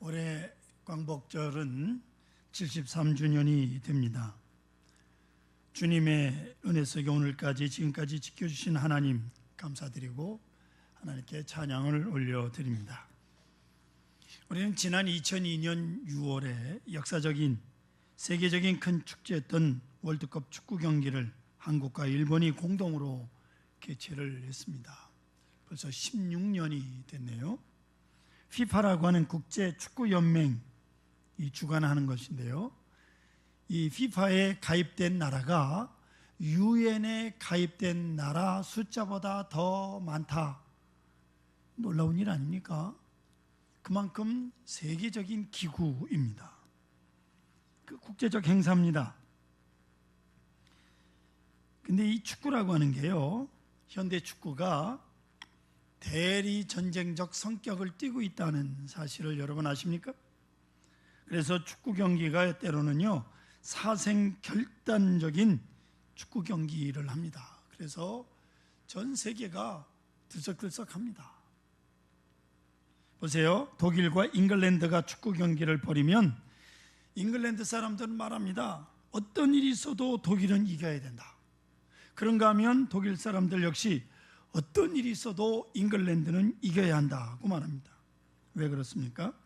올해 광복절은 73주년이 됩니다. 주님의 은혜 속에 오늘까지 지금까지 지켜주신 하나님 감사드리고 하나님께 찬양을 올려드립니다. 우리는 지난 2002년 6월에 역사적인 세계적인 큰 축제였던 월드컵 축구 경기를 한국과 일본이 공동으로 개최를 했습니다. 벌써 16년이 됐네요. FIFA라고 하는 국제축구연맹이 주관하는 것인데요, 이 FIFA에 가입된 나라가 유엔에 가입된 나라 숫자보다 더 많다. 놀라운 일 아닙니까? 그만큼 세계적인 기구입니다. 그 국제적 행사입니다. 근데 이 축구라고 하는 게요, 현대 축구가 대리 전쟁적 성격을 띠고 있다는 사실을 여러분 아십니까? 그래서 축구 경기가 때로는요 사생 결단적인 축구 경기를 합니다. 그래서 전 세계가 들썩들썩합니다. 보세요, 독일과 잉글랜드가 축구 경기를 벌이면 잉글랜드 사람들은 말합니다. 어떤 일이 있어도 독일은 이겨야 된다. 그런가 하면 독일 사람들 역시 어떤 일이 있어도 잉글랜드는 이겨야 한다고 말합니다. 왜 그렇습니까?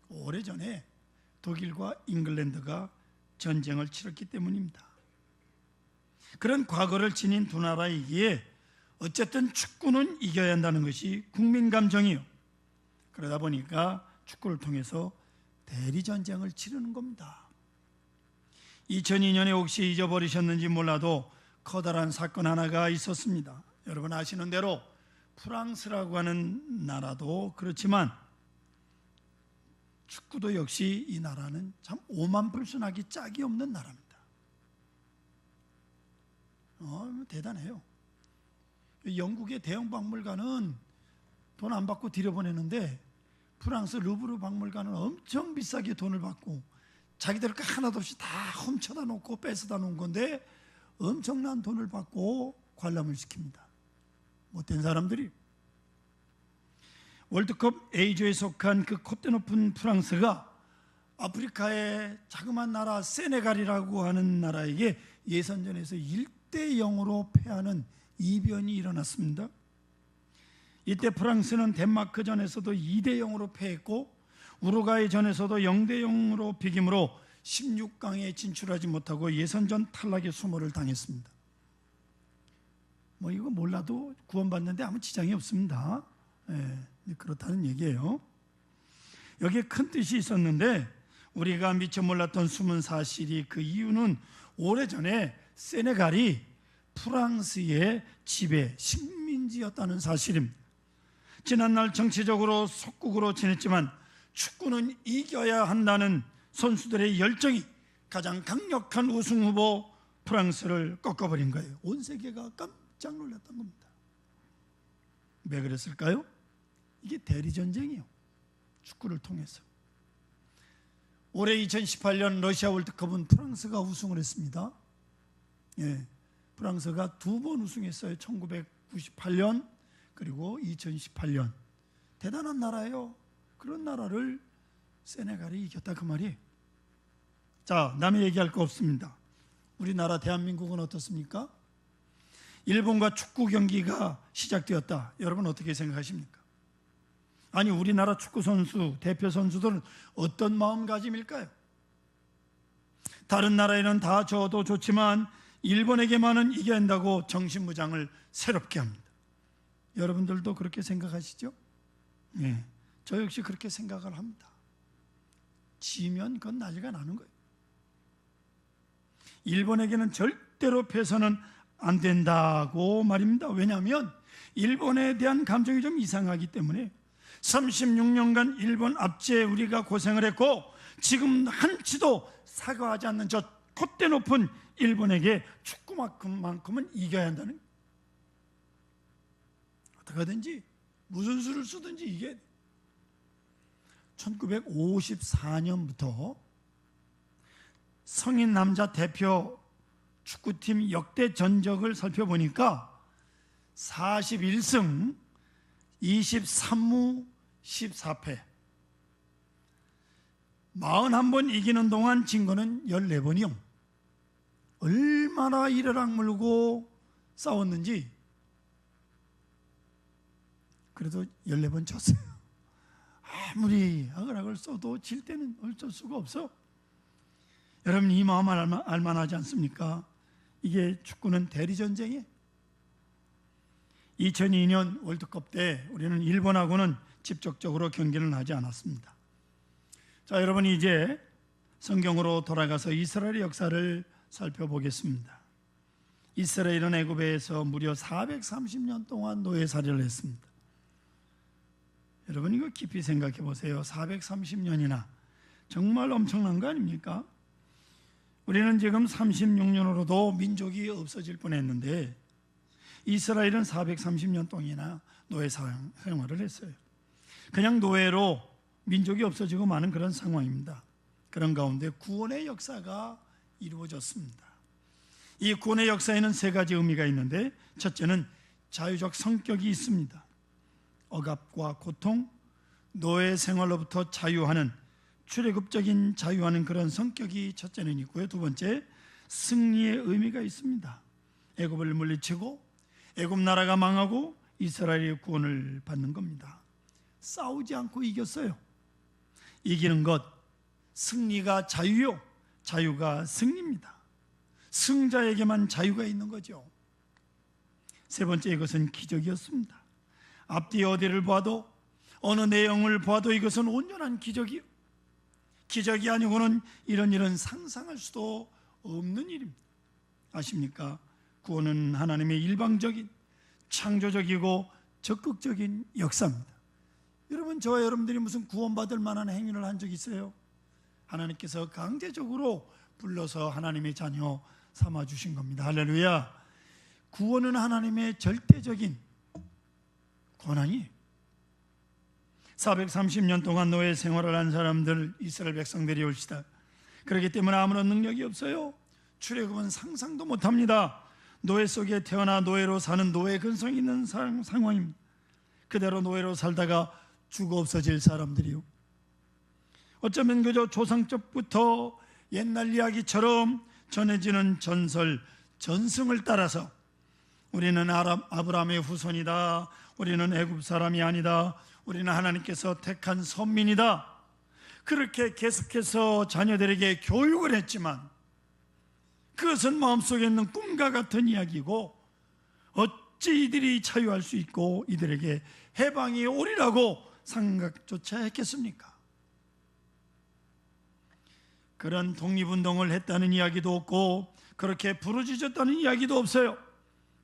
오래전에 독일과 잉글랜드가 전쟁을 치렀기 때문입니다. 그런 과거를 지닌 두 나라이기에 어쨌든 축구는 이겨야 한다는 것이 국민 감정이요. 그러다 보니까 축구를 통해서 대리전쟁을 치르는 겁니다. 2002년에 혹시 잊어버리셨는지 몰라도 커다란 사건 하나가 있었습니다. 여러분 아시는 대로 프랑스라고 하는 나라도 그렇지만 축구도 역시 이 나라는 참 오만불순하기 짝이 없는 나라입니다. 대단해요. 영국의 대형 박물관은 돈 안 받고 들여보내는데 프랑스 루브르 박물관은 엄청 비싸게 돈을 받고 자기들 거 하나도 없이 다 훔쳐다 놓고 뺏어다 놓은 건데 엄청난 돈을 받고 관람을 시킵니다. 못된 사람들이. 월드컵 A조에 속한 그 콧대 높은 프랑스가 아프리카의 자그마한 나라 세네갈이라고 하는 나라에게 예선전에서 1대0으로 패하는 이변이 일어났습니다. 이때 프랑스는 덴마크전에서도 2대0으로 패했고 우루과이전에서도 0대0으로 비김으로 16강에 진출하지 못하고 예선전 탈락의 수모를 당했습니다. 이거 몰라도 구원받는데 아무 지장이 없습니다. 그렇다는 얘기예요. 여기에 큰 뜻이 있었는데 우리가 미처 몰랐던 숨은 사실이, 그 이유는 오래전에 세네갈이 프랑스의 지배 식민지였다는 사실입니다. 지난날 정치적으로 속국으로 지냈지만 축구는 이겨야 한다는 선수들의 열정이 가장 강력한 우승 후보 프랑스를 꺾어버린 거예요. 온 세계가 깜짝 놀랐던 겁니다. 왜 그랬을까요? 이게 대리전쟁이에요. 축구를 통해서. 올해 2018년 러시아 월드컵은 프랑스가 우승을 했습니다. 프랑스가 2번 우승했어요. 1998년 그리고 2018년. 대단한 나라예요. 그런 나라를 세네갈이 이겼다 그 말이에요. 자, 남의 얘기할 거 없습니다. 우리나라 대한민국은 어떻습니까? 일본과 축구 경기가 시작되었다. 여러분 어떻게 생각하십니까? 아니, 우리나라 축구 선수, 대표 선수들은 어떤 마음가짐일까요? 다른 나라에는 다 져도 좋지만 일본에게만은 이겨야 한다고 정신무장을 새롭게 합니다. 여러분들도 그렇게 생각하시죠? 저 역시 그렇게 생각을 합니다. 지면 그건 난리가 나는 거예요. 일본에게는 절대로 패서는 안 된다고 말입니다. 왜냐하면 일본에 대한 감정이 좀 이상하기 때문에 36년간 일본 압제에 우리가 고생을 했고 지금 한치도 사과하지 않는 저 콧대 높은 일본에게 축구만큼은 이겨야 한다는, 어떻게든지 무슨 수를 쓰든지 이게 1954년부터 성인 남자 대표 축구팀 역대 전적을 살펴보니까 41승 23무 14패 41번 이기는 동안 진 거는 14번이요. 얼마나 이를 악물고 싸웠는지. 그래도 14번 졌어요. 아무리 악을 써도 질 때는 어쩔 수가 없어. 여러분, 이 마음 알만하지 않습니까? 이게 축구는 대리전쟁이에요. 2002년 월드컵 때 우리는 일본하고는 직접적으로 경기를 하지 않았습니다. 자, 여러분, 이제 성경으로 돌아가서 이스라엘의 역사를 살펴보겠습니다. 이스라엘은 애굽에서 무려 430년 동안 노예살이를 했습니다. 여러분, 이거 깊이 생각해 보세요. 430년이나 정말 엄청난 거 아닙니까? 우리는 지금 36년으로도 민족이 없어질 뻔했는데 이스라엘은 430년 동안이나 노예 생활을 했어요. 그냥 노예로 민족이 없어지고 마는 그런 상황입니다. 그런 가운데 구원의 역사가 이루어졌습니다. 이 구원의 역사에는 세 가지 의미가 있는데, 첫째는 자유적 성격이 있습니다. 억압과 고통, 노예 생활로부터 자유하는, 출애굽적인 자유하는 그런 성격이 첫째는 있고요. 두 번째, 승리의 의미가 있습니다. 애굽을 물리치고 애굽 나라가 망하고 이스라엘의 구원을 받는 겁니다. 싸우지 않고 이겼어요. 이기는 것, 승리가 자유요, 자유가 승리입니다. 승자에게만 자유가 있는 거죠. 세 번째, 이것은 기적이었습니다. 앞뒤 어디를 봐도, 어느 내용을 봐도 이것은 온전한 기적이요, 기적이 아니고는 이런 상상할 수도 없는 일입니다. 아십니까? 구원은 하나님의 일방적인, 창조적이고 적극적인 역사입니다. 여러분, 저와 여러분들이 무슨 구원받을 만한 행위를 한 적 있어요? 하나님께서 강제적으로 불러서 하나님의 자녀 삼아주신 겁니다. 할렐루야. 구원은 하나님의 절대적인 권한이에요. 430년 동안 노예 생활을 한 사람들, 이스라엘 백성들이 올시다. 그렇기 때문에 아무런 능력이 없어요. 출애굽은 상상도 못합니다. 노예 속에 태어나 노예로 사는 노예 근성이 있는 상황입니다. 그대로 노예로 살다가 죽어 없어질 사람들이요, 어쩌면 그저 조상적부터 옛날 이야기처럼 전해지는 전설, 전승을 따라서 우리는 아브라함의 후손이다, 우리는 애굽 사람이 아니다, 우리는 하나님께서 택한 선민이다, 그렇게 계속해서 자녀들에게 교육을 했지만 그것은 마음속에 있는 꿈과 같은 이야기고, 어찌 이들이 자유할 수 있고 이들에게 해방이 오리라고 생각조차 했겠습니까? 그런 독립운동을 했다는 이야기도 없고 그렇게 부르짖었다는 이야기도 없어요.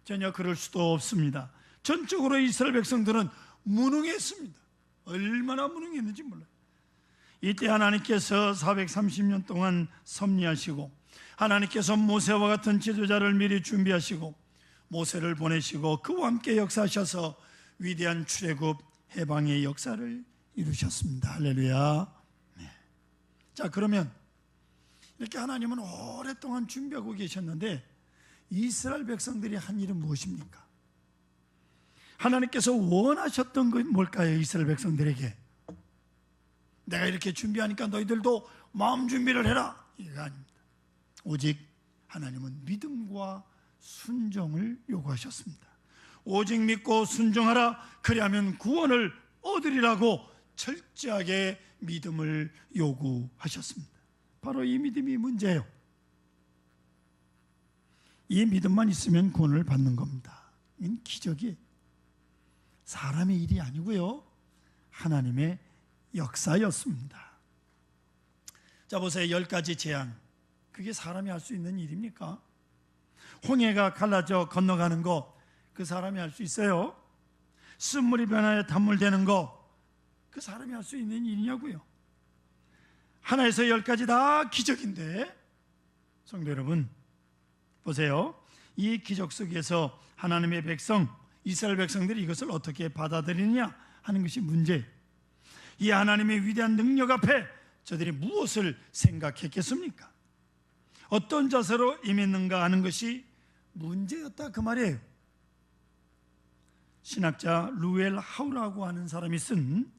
전혀 그럴 수도 없습니다. 전적으로 이스라엘 백성들은 무능했습니다. 얼마나 무능했는지 몰라요. 이때 하나님께서 430년 동안 섭리하시고, 하나님께서 모세와 같은 지도자를 미리 준비하시고 모세를 보내시고 그와 함께 역사하셔서 위대한 출애굽 해방의 역사를 이루셨습니다. 할렐루야. 네. 자, 그러면 이렇게 하나님은 오랫동안 준비하고 계셨는데 이스라엘 백성들이 한 일은 무엇입니까? 하나님께서 원하셨던 건 뭘까요? 이스라엘 백성들에게 내가 이렇게 준비하니까 너희들도 마음 준비를 해라, 이거 아닙니다. 오직 하나님은 믿음과 순종을 요구하셨습니다. 오직 믿고 순종하라, 그리하면 구원을 얻으리라고 철저하게 믿음을 요구하셨습니다. 바로 이 믿음이 문제예요. 이 믿음만 있으면 구원을 받는 겁니다. 이건 기적이에요. 사람의 일이 아니고요, 하나님의 역사였습니다. 자, 보세요. 10가지 재앙, 그게 사람이 할 수 있는 일입니까? 홍해가 갈라져 건너가는 거, 그 사람이 할 수 있어요? 쓴물이 변하여 단물 되는 거, 그 사람이 할 수 있는 일이냐고요? 하나에서 10가지 다 기적인데, 성도 여러분 보세요. 이 기적 속에서 하나님의 백성, 이스라엘 백성들이 이것을 어떻게 받아들이느냐 하는 것이 문제예요. 이 하나님의 위대한 능력 앞에 저들이 무엇을 생각했겠습니까? 어떤 자세로 임했는가 하는 것이 문제였다, 그 말이에요. 신학자 루엘 하우라고 하는 사람이 쓴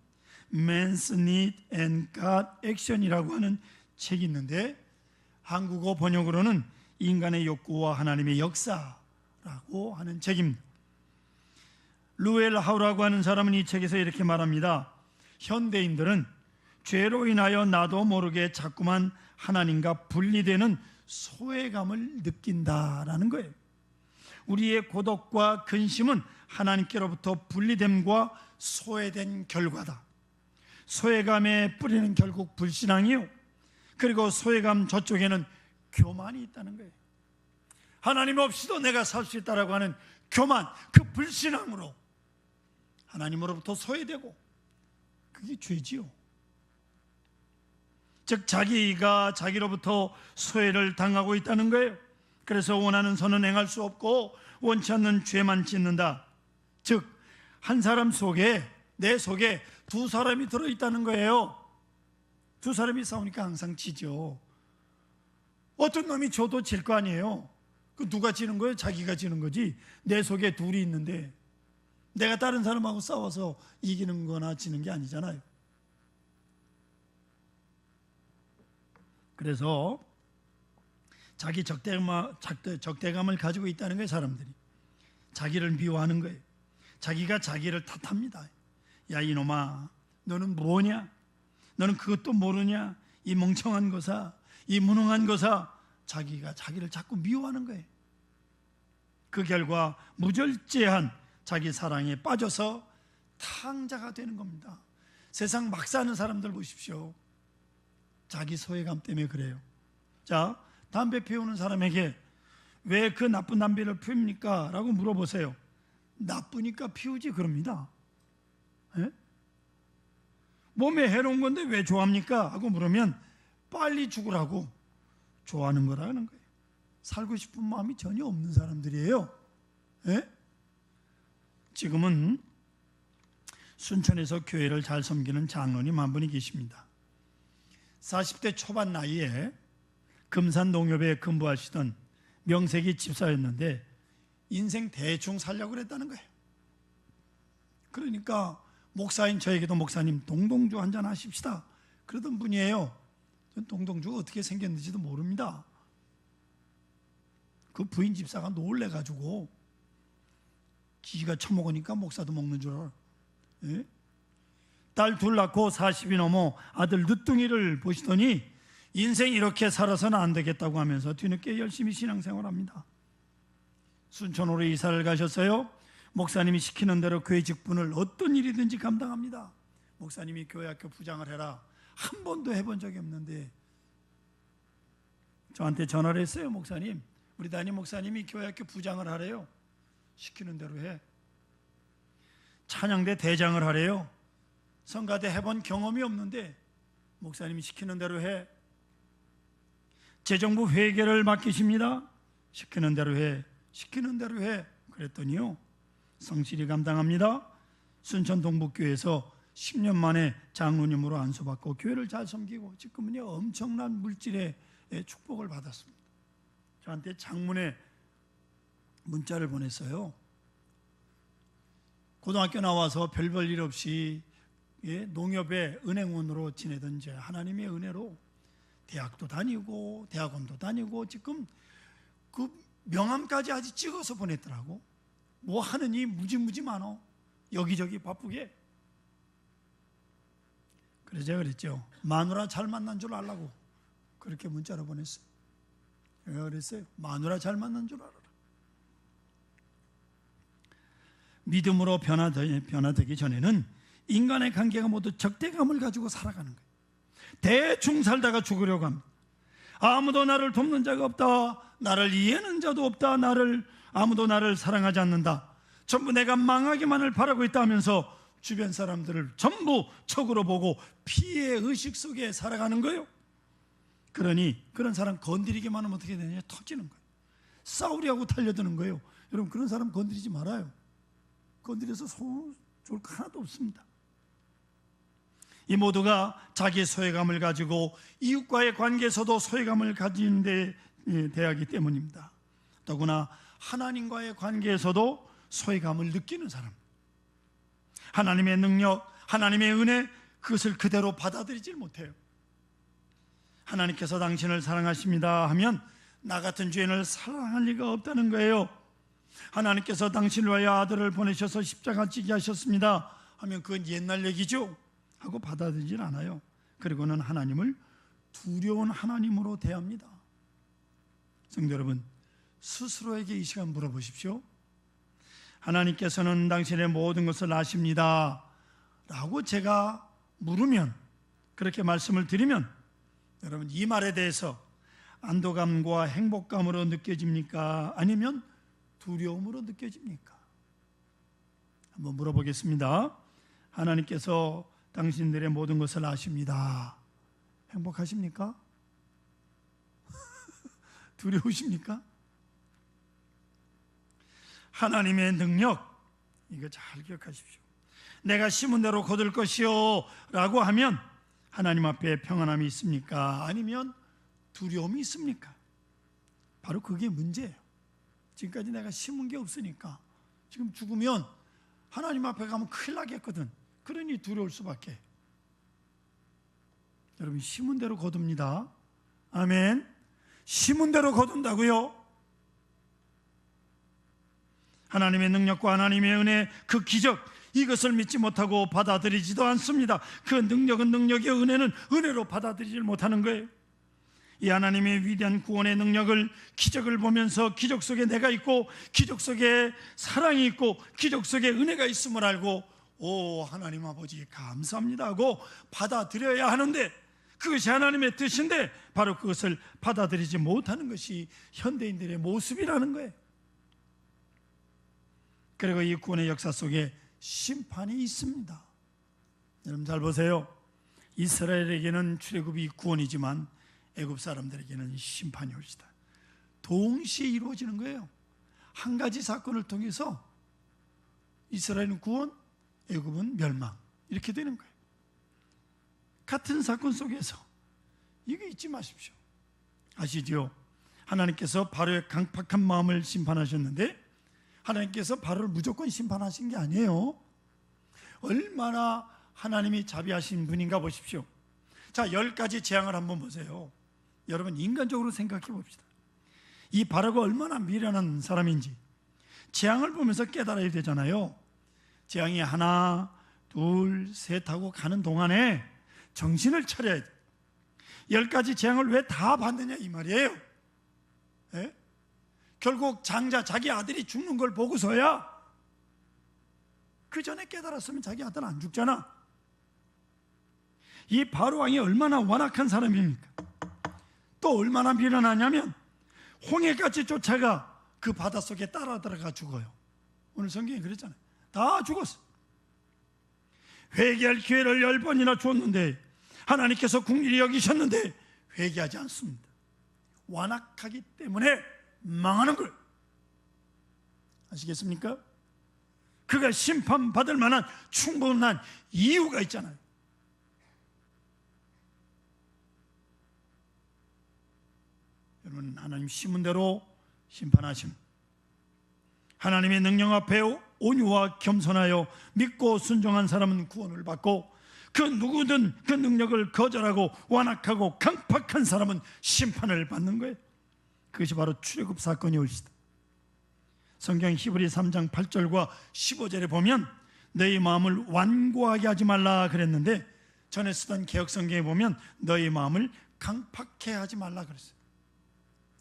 Man's Need and God Action이라고 하는 책이 있는데 한국어 번역으로는 인간의 욕구와 하나님의 역사라고 하는 책입니다. 루엘 하우라고 하는 사람은 이 책에서 이렇게 말합니다. 현대인들은 죄로 인하여 나도 모르게 자꾸만 하나님과 분리되는 소외감을 느낀다라는 거예요. 우리의 고독과 근심은 하나님께로부터 분리됨과 소외된 결과다. 소외감의 뿌리는 결국 불신앙이요, 그리고 소외감 저쪽에는 교만이 있다는 거예요. 하나님 없이도 내가 살 수 있다라고 하는 교만, 그 불신앙으로 하나님으로부터 소외되고, 그게 죄지요. 즉 자기가 자기로부터 소외를 당하고 있다는 거예요. 그래서 원하는 선은 행할 수 없고 원치 않는 죄만 짓는다. 즉 한 사람 속에, 내 속에 두 사람이 들어있다는 거예요. 두 사람이 싸우니까 항상 지죠. 어떤 놈이 져도 질 거 아니에요. 그 누가 지는 거예요? 자기가 지는 거지. 내 속에 둘이 있는데 내가 다른 사람하고 싸워서 이기는 거나 지는 게 아니잖아요. 그래서 자기 적대감을 가지고 있다는 거예요. 사람들이 자기를 미워하는 거예요. 자기가 자기를 탓합니다. 야 이놈아, 너는 뭐냐? 너는 그것도 모르냐? 이 멍청한 거사, 이 무능한 거사. 자기가 자기를 자꾸 미워하는 거예요. 그 결과 무절제한 자기 사랑에 빠져서 탕자가 되는 겁니다. 세상 막 사는 사람들 보십시오. 자기 소외감 때문에 그래요. 자, 담배 피우는 사람에게 왜 그 나쁜 담배를 피웁니까? 라고 물어보세요. 나쁘니까 피우지 그럽니다. 에? 몸에 해로운 건데 왜 좋아합니까? 하고 물으면 빨리 죽으라고 좋아하는 거라는 거예요. 살고 싶은 마음이 전혀 없는 사람들이에요. 에? 지금은 순천에서 교회를 잘 섬기는 장로님 한 분이 계십니다. 40대 초반 나이에 금산 농협에 근무하시던 명색이 집사였는데 인생 대충 살려고 그랬다는 거예요. 그러니까 목사인 저에게도 목사님 동동주 한잔 하십시다 그러던 분이에요. 전 동동주가 어떻게 생겼는지도 모릅니다. 그 부인 집사가 놀래가지고 지가 처먹으니까 목사도 먹는 줄 알아. 예? 딸 둘 낳고 40이 넘어 아들 늦둥이를 보시더니 인생 이렇게 살아서는 안 되겠다고 하면서 뒤늦게 열심히 신앙생활합니다. 순천으로 이사를 가셨어요. 목사님이 시키는 대로 교회 직분을 어떤 일이든지 감당합니다. 목사님이 교회학교 부장을 해라 한 번도 해본 적이 없는데 저한테 전화를 했어요. 목사님, 우리 담임 목사님이 교회학교 부장을 하래요. 시키는 대로 해. 찬양대 대장을 하래요. 성가대 해본 경험이 없는데 목사님이 시키는 대로 해. 재정부 회계를 맡기십니다. 시키는 대로 해. 시키는 대로 해. 그랬더니요, 성실히 감당합니다. 순천 동북교회에서 10년 만에 장로님으로 안수받고 교회를 잘 섬기고 지금은요 엄청난 물질의 축복을 받았습니다. 저한테 장문의 문자를 보냈어요. 고등학교 나와서 별 볼 일 없이 농협의 은행원으로 지내던 제 하나님의 은혜로 대학도 다니고 대학원도 다니고 지금 그 명함까지 아직 찍어서 보냈더라고. 뭐 하느니 무지무지 많어. 여기저기 바쁘게. 그래서 제가 그랬죠. 마누라 잘 만난 줄 알라고 그렇게 문자로 보냈어요. 제가 그랬어요. 마누라 잘 만난 줄 알아라. 믿음으로 변화되기 전에는 인간의 관계가 모두 적대감을 가지고 살아가는 거예요. 대충 살다가 죽으려고 합니다. 아무도 나를 돕는 자가 없다. 나를 이해하는 자도 없다. 아무도 나를 사랑하지 않는다. 전부 내가 망하기만을 바라고 있다 하면서 주변 사람들을 전부 적으로 보고 피해 의식 속에 살아가는 거예요. 그러니 그런 사람 건드리기만 하면 어떻게 되냐? 터지는 거예요. 싸우려고 달려드는 거예요. 여러분 그런 사람 건드리지 말아요. 건드려서 좋을 거 하나도 없습니다. 이 모두가 자기 소외감을 가지고 이웃과의 관계에서도 소외감을 가지는 데 대하기 때문입니다. 더구나 하나님과의 관계에서도 소외감을 느끼는 사람, 하나님의 능력, 하나님의 은혜, 그것을 그대로 받아들이질 못해요. 하나님께서 당신을 사랑하십니다 하면 나 같은 죄인을 사랑할 리가 없다는 거예요. 하나님께서 당신을 위하여 아들을 보내셔서 십자가 지게 하셨습니다 하면 그건 옛날 얘기죠 하고 받아들이질 않아요. 그리고는 하나님을 두려운 하나님으로 대합니다. 성도 여러분, 스스로에게 이 시간 물어보십시오. 하나님께서는 당신의 모든 것을 아십니다 라고 제가 물으면, 그렇게 말씀을 드리면 여러분 이 말에 대해서 안도감과 행복감으로 느껴집니까? 아니면 두려움으로 느껴집니까? 한번 물어보겠습니다. 하나님께서 당신들의 모든 것을 아십니다. 행복하십니까? 두려우십니까? 하나님의 능력, 이거 잘 기억하십시오. 내가 심은 대로 거둘 것이요 라고 하면 하나님 앞에 평안함이 있습니까? 아니면 두려움이 있습니까? 바로 그게 문제예요. 지금까지 내가 심은 게 없으니까 지금 죽으면 하나님 앞에 가면 큰일 나겠거든. 그러니 두려울 수밖에. 여러분, 심은 대로 거둡니다. 아멘. 심은 대로 거둔다고요. 하나님의 능력과 하나님의 은혜, 그 기적, 이것을 믿지 못하고 받아들이지도 않습니다. 그 능력은 능력이요, 은혜는 은혜로 받아들이지 못하는 거예요. 이 하나님의 위대한 구원의 능력을, 기적을 보면서 기적 속에 내가 있고 기적 속에 사랑이 있고 기적 속에 은혜가 있음을 알고 오 하나님 아버지 감사합니다 하고 받아들여야 하는데, 그것이 하나님의 뜻인데 바로 그것을 받아들이지 못하는 것이 현대인들의 모습이라는 거예요. 그리고 이 구원의 역사 속에 심판이 있습니다. 여러분 잘 보세요. 이스라엘에게는 출애굽이 구원이지만 애굽 사람들에게는 심판이 올시다. 동시에 이루어지는 거예요. 한 가지 사건을 통해서 이스라엘은 구원, 애굽은 멸망, 이렇게 되는 거예요. 같은 사건 속에서 이거 잊지 마십시오. 아시죠? 하나님께서 바로의 강팍한 마음을 심판하셨는데 하나님께서 바로를 무조건 심판하신 게 아니에요. 얼마나 하나님이 자비하신 분인가 보십시오. 자, 10가지 재앙을 한번 보세요. 여러분 인간적으로 생각해 봅시다. 이 바로가 얼마나 미련한 사람인지 재앙을 보면서 깨달아야 되잖아요. 재앙이 하나, 둘, 셋 하고 가는 동안에 정신을 차려야 돼. 10가지 재앙을 왜 다 받느냐 이 말이에요. 예? 결국 장자 자기 아들이 죽는 걸 보고서야, 그 전에 깨달았으면 자기 아들 안 죽잖아. 이 바로 왕이 얼마나 완악한 사람입니까? 또 얼마나 미련하냐면 홍해같이 쫓아가 그 바닷속에 따라 들어가 죽어요. 오늘 성경에 그랬잖아요. 다 죽었어. 회개할 기회를 10번이나 줬는데 하나님께서 긍휼히 여기셨는데 회개하지 않습니다. 완악하기 때문에 망하는 걸 아시겠습니까? 그가 심판받을 만한 충분한 이유가 있잖아요. 여러분, 하나님 심은 대로 심판하심. 하나님의 능력 앞에 온유와 겸손하여 믿고 순종한 사람은 구원을 받고, 그 누구든 그 능력을 거절하고 완악하고 강팍한 사람은 심판을 받는 거예요. 그것이 바로 출애굽 사건이 올시다. 성경 히브리 3장 8절과 15절에 보면 너희 마음을 완고하게 하지 말라 그랬는데, 전에 쓰던 개혁성경에 보면 너희 마음을 강팍해 하지 말라 그랬어요.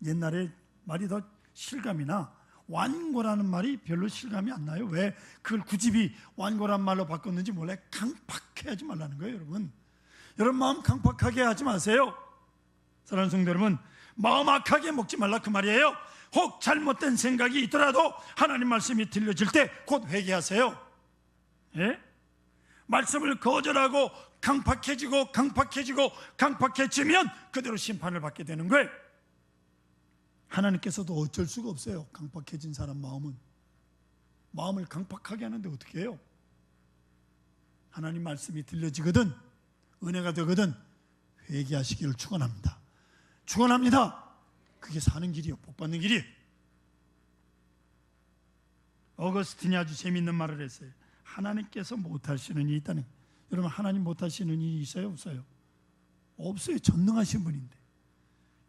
옛날에 말이 더 실감이나 완고라는 말이 별로 실감이 안 나요. 왜 그걸 굳이 완고란 말로 바꿨는지 몰라요. 강팍해 하지 말라는 거예요. 여러분 마음 강팍하게 하지 마세요. 사랑하는 성도 여러분, 마음 악하게 먹지 말라 그 말이에요. 혹 잘못된 생각이 있더라도 하나님 말씀이 들려질 때 곧 회개하세요. 예? 말씀을 거절하고 강팍해지고 강팍해지면 그대로 심판을 받게 되는 거예요. 하나님께서도 어쩔 수가 없어요. 강팍해진 사람 마음을 강팍하게 하는데 어떻게 해요? 하나님 말씀이 들려지거든, 은혜가 되거든 회개하시기를 축원합니다. 그게 사는 길이요, 복 받는 길이에요. 어거스틴이 아주 재미있는 말을 했어요. 하나님께서 못하시는 일이 있다는. 여러분, 하나님 못하시는 일이 있어요? 없어요? 없어요. 전능하신 분인데.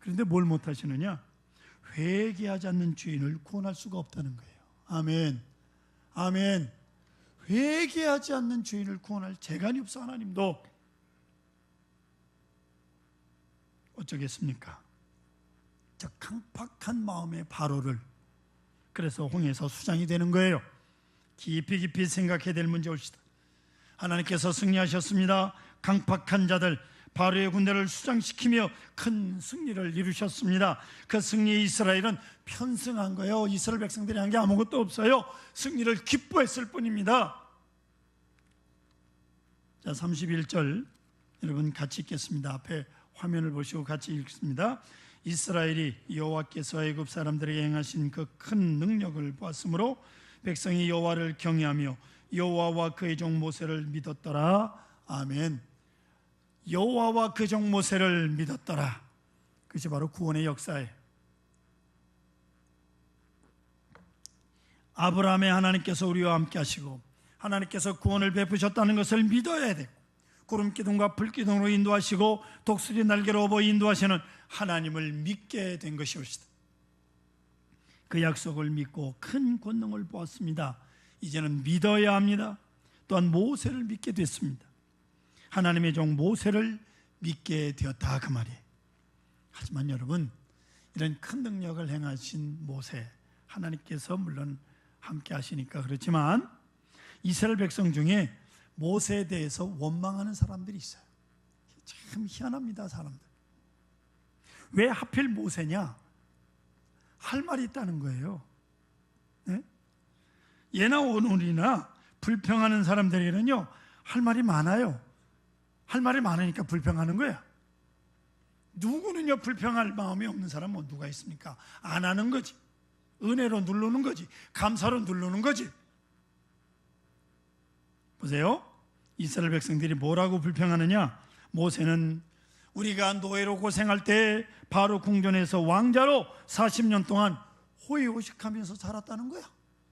그런데 뭘 못하시느냐? 회개하지 않는 죄인을 구원할 수가 없다는 거예요. 아멘. 아멘. 회개하지 않는 죄인을 구원할 재간이 없어. 하나님도 어쩌겠습니까? 저 강팍한 마음의 바로를, 그래서 홍해에서 수장이 되는 거예요. 깊이 생각해야 될 문제 올시다. 하나님께서 승리하셨습니다. 강팍한 자들 바로의 군대를 수장시키며 큰 승리를 이루셨습니다. 그 승리에 이스라엘은 편승한 거예요. 이스라엘 백성들이 한 게 아무것도 없어요. 승리를 기뻐했을 뿐입니다. 자, 31절 여러분 같이 읽겠습니다. 앞에 화면을 보시고 같이 읽습니다. 이스라엘이 여호와께서 애굽 사람들에게 행하신 그 큰 능력을 보았으므로 백성이 여호와를 경외하며 여호와와 그의 종 모세를 믿었더라. 아멘. 여호와와 그 종 모세를 믿었더라. 그것이 바로 구원의 역사예요. 아브라함의 하나님께서 우리와 함께 하시고 하나님께서 구원을 베푸셨다는 것을 믿어야 되고, 구름기둥과 불기둥으로 인도하시고 독수리 날개로 업어 인도하시는 하나님을 믿게 된 것이옵시다. 그 약속을 믿고 큰 권능을 보았습니다. 이제는 믿어야 합니다. 또한 모세를 믿게 됐습니다. 하나님의 종 모세를 믿게 되었다, 그 말이에요. 하지만 여러분, 이런 큰 능력을 행하신 모세, 하나님께서 물론 함께 하시니까 그렇지만 이스라엘 백성 중에 모세에 대해서 원망하는 사람들이 있어요. 참 희한합니다, 사람들. 왜 하필 모세냐? 할 말이 있다는 거예요. 네? 예나 오늘이나 불평하는 사람들에게는요, 할 말이 많아요. 할 말이 많으니까 불평하는 거야. 누구는요, 불평할 마음이 없는 사람은 누가 있습니까? 안 하는 거지. 은혜로 누르는 거지. 감사로 누르는 거지. 보세요. 이스라엘 백성들이 뭐라고 불평하느냐? 모세는 우리가 노예로 고생할 때 바로 궁전에서 왕자로 40년 동안 호의호식하면서 살았다는 거야.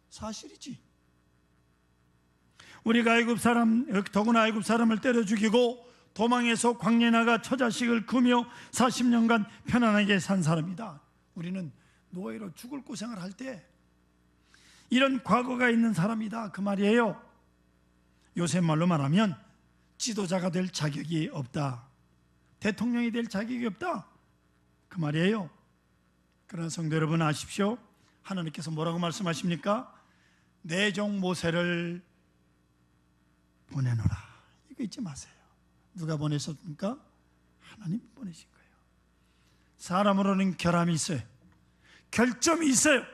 사실이지. 우리가 더구나 애굽 사람을 때려 죽이고 도망해서 광야에 나가 처자식을 크며 40년간 편안하게 산 사람이다. 우리는 노예로 죽을 고생을 할 때 이런 과거가 있는 사람이다, 그 말이에요. 요새 말로 말하면 지도자가 될 자격이 없다, 대통령이 될 자격이 없다, 그 말이에요. 그러나 성도 여러분 아십시오. 하나님께서 뭐라고 말씀하십니까? 내 종 모세를 보내노라. 이거 잊지 마세요. 누가 보내셨습니까? 하나님 보내신 거예요. 사람으로는 결함이 있어요. 결점이 있어요.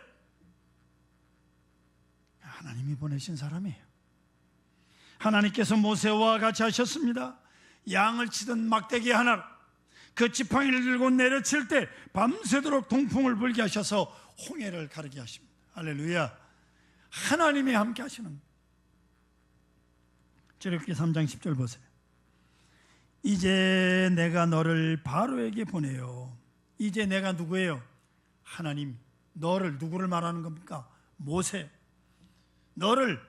하나님이 보내신 사람이에요. 하나님께서 모세와 같이 하셨습니다. 양을 치던 막대기 하나, 그 지팡이를 들고 내려칠 때 밤새도록 동풍을 불게 하셔서 홍해를 가르게 하십니다. 할렐루야. 하나님이 함께 하시는. 출애굽기 3장 10절 보세요. 이제 내가 너를 바로에게 보내요. 이제 내가 누구예요? 하나님. 너를, 누구를 말하는 겁니까? 모세. 너를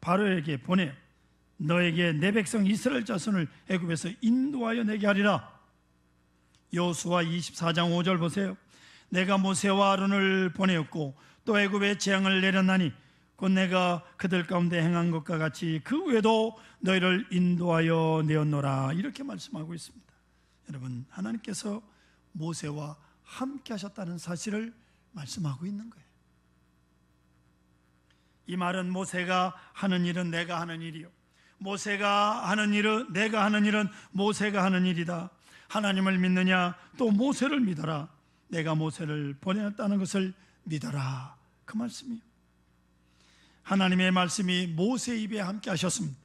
바로에게 보내 너에게 내 백성 이스라엘 자손을 애굽에서 인도하여 내게 하리라. 여호수아 24장 5절 보세요. 내가 모세와 아론을 보내었고 또 애굽에 재앙을 내렸나니 곧 내가 그들 가운데 행한 것과 같이 그 외에도 너희를 인도하여 내었노라. 이렇게 말씀하고 있습니다. 여러분, 하나님께서 모세와 함께 하셨다는 사실을 말씀하고 있는 거예요. 이 말은 모세가 하는 일은 내가 하는 일이요, 모세가 하는 일은 내가 하는 일은 모세가 하는 일이다. 하나님을 믿느냐? 또 모세를 믿어라. 내가 모세를 보내었다는 것을 믿어라, 그 말씀이에요. 하나님의 말씀이 모세 입에 함께 하셨습니다.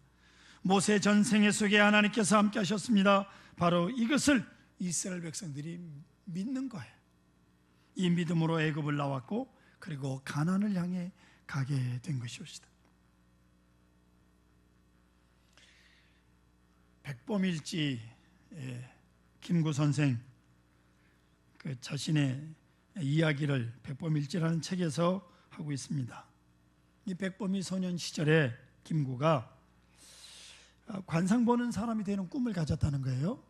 모세 전생애 속에 하나님께서 함께 하셨습니다. 바로 이것을 이스라엘 백성들이 믿는 거예요. 이 믿음으로 애굽을 나왔고 그리고 가나안을 향해 가게 된 것이옵시다. 백범일지 김구 선생 그 자신의 이야기를 백범일지라는 책에서 하고 있습니다. 이 백범이 소년 시절에 김구가 관상 보는 사람이 되는 꿈을 가졌다는 거예요.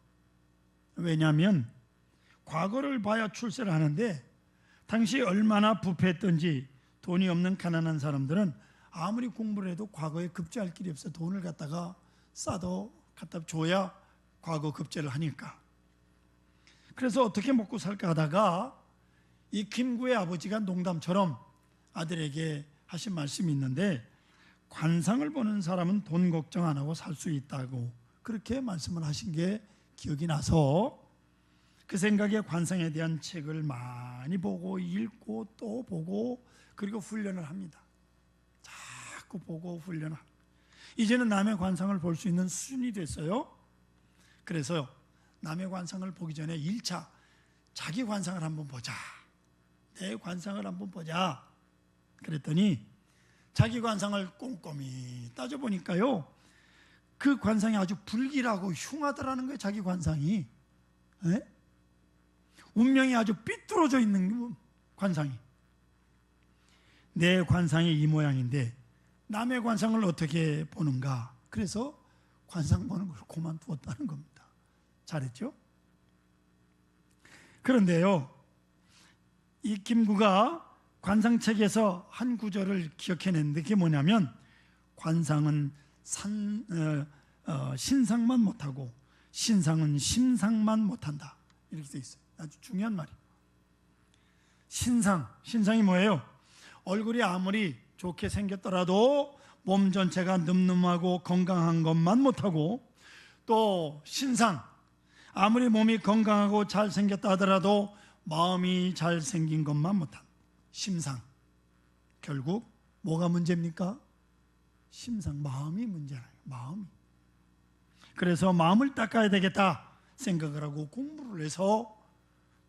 왜냐하면 과거를 봐야 출세를 하는데, 당시 얼마나 부패했던지 돈이 없는 가난한 사람들은 아무리 공부를 해도 과거에 급제할 길이 없어. 돈을 갖다가 싸도 갖다 줘야 과거 급제를 하니까. 그래서 어떻게 먹고 살까 하다가 이 김구의 아버지가 농담처럼 아들에게 하신 말씀이 있는데, 관상을 보는 사람은 돈 걱정 안 하고 살 수 있다고 그렇게 말씀을 하신 게 기억이 나서 그 생각에 관상에 대한 책을 많이 보고 읽고 또 보고 그리고 훈련을 합니다. 자꾸 보고 훈련을. 이제는 남의 관상을 볼 수 있는 수준이 됐어요. 그래서 남의 관상을 보기 전에 1차 자기 관상을 한번 보자. 내 관상을 한번 보자. 그랬더니 자기 관상을 꼼꼼히 따져보니까요, 그 관상이 아주 불길하고 흉하더라는 거예요. 자기 관상이. 네? 운명이 아주 삐뚤어져 있는 관상이. 내 관상이 이 모양인데 남의 관상을 어떻게 보는가. 그래서 관상 보는 걸 그만두었다는 겁니다. 잘했죠? 그런데요, 이 김구가 관상책에서 한 구절을 기억해냈는데 그게 뭐냐면, 관상은 신상만 못하고 신상은 심상만 못한다. 이렇게 돼 있어요. 아주 중요한 말이에요. 신상이 뭐예요? 얼굴이 아무리 좋게 생겼더라도 몸 전체가 늠름하고 건강한 것만 못하고, 또 신상, 아무리 몸이 건강하고 잘생겼다 하더라도 마음이 잘생긴 것만 못한다. 심상, 결국 뭐가 문제입니까? 심상, 마음이 문제라요. 마음이. 그래서 마음을 닦아야 되겠다 생각을 하고 공부를 해서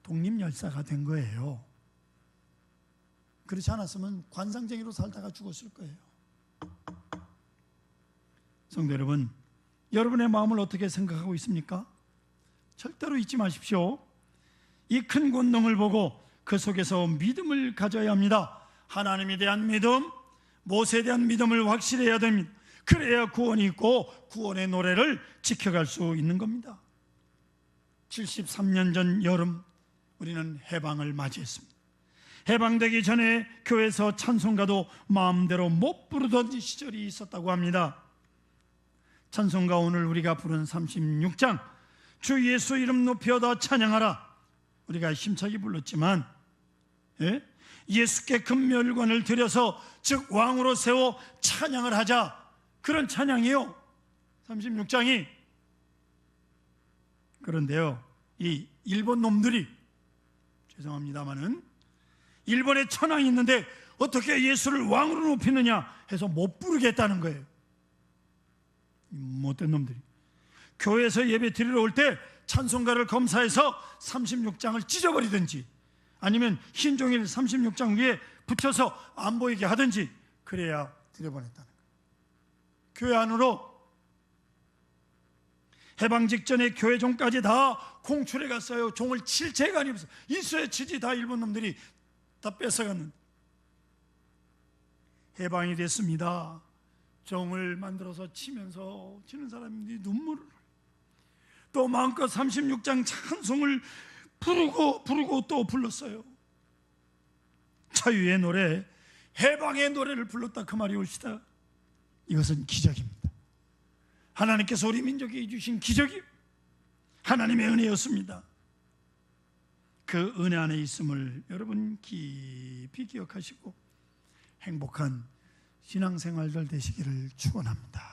독립열사가 된 거예요. 그렇지 않았으면 관상쟁이로 살다가 죽었을 거예요. 성도 여러분, 여러분의 마음을 어떻게 생각하고 있습니까? 절대로 잊지 마십시오. 이 큰 권능을 보고 그 속에서 믿음을 가져야 합니다. 하나님에 대한 믿음, 모세에 대한 믿음을 확실해야 됩니다. 그래야 구원이 있고 구원의 노래를 지켜갈 수 있는 겁니다. 73년 전 여름 우리는 해방을 맞이했습니다. 해방되기 전에 교회에서 찬송가도 마음대로 못 부르던 시절이 있었다고 합니다. 찬송가 오늘 우리가 부른 36장, 주 예수 이름 높여다 찬양하라, 우리가 힘차게 불렀지만, 예수께 금멸관을 들여서 즉 왕으로 세워 찬양을 하자, 그런 찬양이요 36장이. 그런데요, 이 일본 놈들이, 죄송합니다마는 일본에 천황이 있는데 어떻게 예수를 왕으로 높이느냐 해서 못 부르겠다는 거예요. 못된 놈들이 교회에서 예배 드리러 올 때 찬송가를 검사해서 36장을 찢어버리든지 아니면 흰 종이를 36장 위에 붙여서 안 보이게 하든지 그래야 드려보냈다는 거예요. 교회 안으로 해방 직전에 교회 종까지 다 공출해 갔어요. 종을 칠 재간이 없어요. 있어야 치지, 다 일본 놈들이 다 뺏어갔는데. 해방이 됐습니다. 종을 만들어서 치면서 치는 사람들이 눈물을 흘려요. 또 마음껏 36장 찬송을 부르고 또 불렀어요. 자유의 노래, 해방의 노래를 불렀다, 그 말이 옳시다. 이것은 기적입니다. 하나님께서 우리 민족에 주신 기적이 하나님의 은혜였습니다. 그 은혜 안에 있음을 여러분 깊이 기억하시고 행복한 신앙생활들 되시기를 축원합니다.